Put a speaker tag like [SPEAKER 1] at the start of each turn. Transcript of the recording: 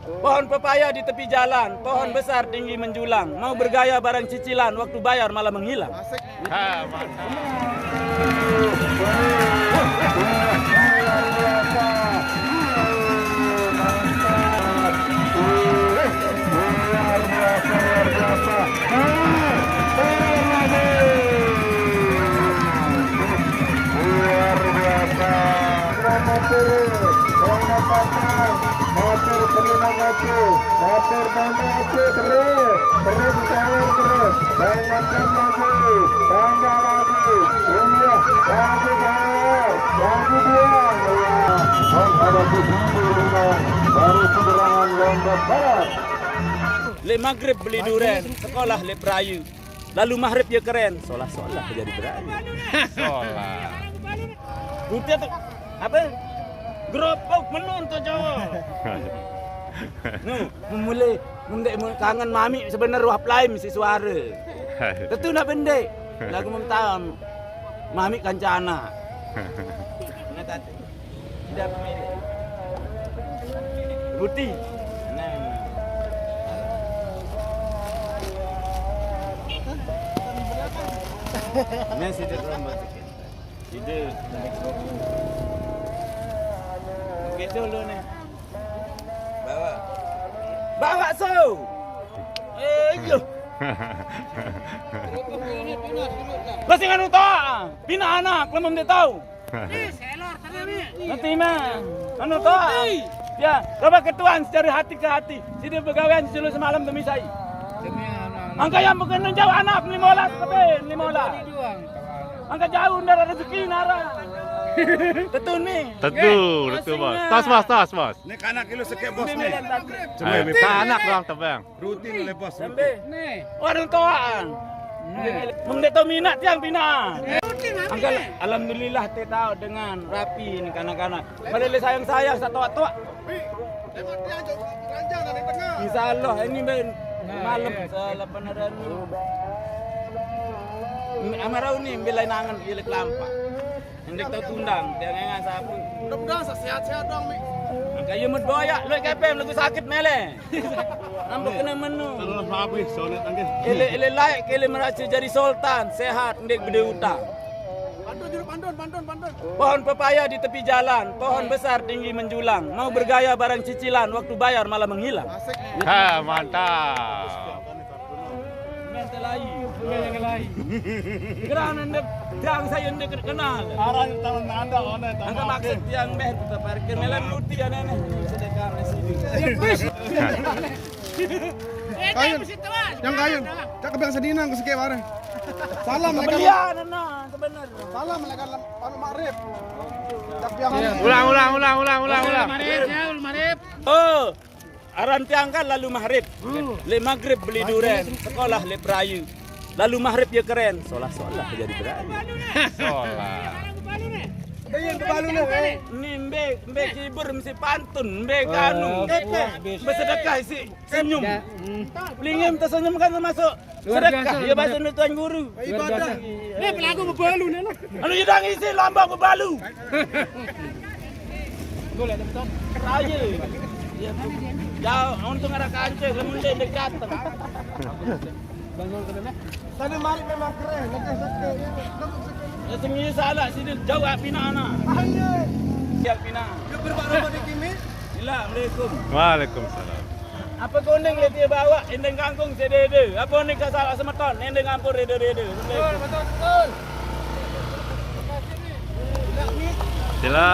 [SPEAKER 1] Pohon pepaya di tepi jalan, pohon besar tinggi menjulang. Mau bergaya barang cicilan, waktu bayar malah menghilang.
[SPEAKER 2] Ha, mantap.
[SPEAKER 1] Le maghrib beli duren, sekolah le perayu. Lalu maghrib ya keren, solah-solah jadi berayu.
[SPEAKER 2] Solah.
[SPEAKER 1] Bukti tuh apa? Geropok menun tuh cowok. Memulai mendek kangen mami sebenarnya ruah lain si suara. Tentu nak bendek. Lagu mentam mami kancana. Nggak tidak pemilih. Bukti. Nah, situ rambut. Situ. Begitu lu nih. Bawa so. Yo. Masih nganu toh? Pina anak, lemon dia tahu. Nanti mah. Anu toh? Ya, coba ketuaan secara hati ke hati. Sini pegawaian dulu semalam temisai. Angka yang bukan jauh anak 15 tapi 15. Angka jauh dari rezeki nara. Tentu nih.
[SPEAKER 2] Tentu, betul bos. Tas bos.
[SPEAKER 3] Ini kanak kilo sekep bos nih.
[SPEAKER 2] Kanak doang tebang.
[SPEAKER 3] Rutin oleh bos.
[SPEAKER 1] Nih. Orang toaan. Mendek tahu minat tiang pina. Angka alhamdulillah te tahu dengan rapi ini kanak-kanak. Malele sayang-sayang satu tua. Insya Allah ini ben malam selepan ada amarau nih bilai nangan bilai kelampa. Hendak tahu tundang, tiang engan sapu.
[SPEAKER 3] Mudah-mudahan sehat-sehat dong, Mi.
[SPEAKER 1] Angka iya mut boya, lu kepem lagu sakit mele. Nampak kena menu.
[SPEAKER 3] Terus habis soalnya tangkis.
[SPEAKER 1] Ele layak ele merasa jadi sultan, sehat ndek gede utang.
[SPEAKER 3] Pantun.
[SPEAKER 1] Pohon pepaya di tepi jalan, pohon besar tinggi menjulang. Mau bergaya barang cicilan, waktu bayar malah menghilang.
[SPEAKER 2] Ha, mantap.
[SPEAKER 1] Kerana ndek tiang saya ndek kenal.
[SPEAKER 3] Arah tangan Anda on itu.
[SPEAKER 1] Angka maksud tiang beh tetap parkir melan luti ya nenek. Sedekah sini.
[SPEAKER 3] Kayun. Yang kayun. Cak kebang sedina ke sekep bareng. Salam mereka.
[SPEAKER 1] Belian nah, sebenar.
[SPEAKER 3] Salam mereka panu magrib. Cak yang
[SPEAKER 2] Ulang.
[SPEAKER 4] Marip.
[SPEAKER 1] Oh, aran tiang kan lalu maghrib. Le maghrib beli duren, sekolah le perayu. Lalu maghrib ya keren, solah-solah jadi berayu.
[SPEAKER 2] Solah.
[SPEAKER 3] Bayang kebalu nih.
[SPEAKER 1] Ini mbek kibur mesti pantun, mbek kanu. Bersedekah isi senyum. Lingim tersenyum kan termasuk sedekah. Ya bahasa Tuan Guru.
[SPEAKER 3] Ibadah.
[SPEAKER 4] Nih pelaku bebalu nih.
[SPEAKER 1] Anu yudang isi lambang bebalu. Boleh betul. Aja. Ya. Jauh untung ada kancing, kemudian dekat.
[SPEAKER 3] Tadi mari memang keren, lekas sekali.
[SPEAKER 1] Ya semua salah sini jauh pina anak.
[SPEAKER 3] Hanya.
[SPEAKER 1] Siap pina.
[SPEAKER 3] Yuk berbara di kimi.
[SPEAKER 1] Assalamualaikum.
[SPEAKER 2] Waalaikumsalam.
[SPEAKER 1] Apa kuning le dia bawa endeng kangkung sedede. Apa nih kasal semeton endeng ampur rede-rede.
[SPEAKER 3] Betul.
[SPEAKER 2] Sila.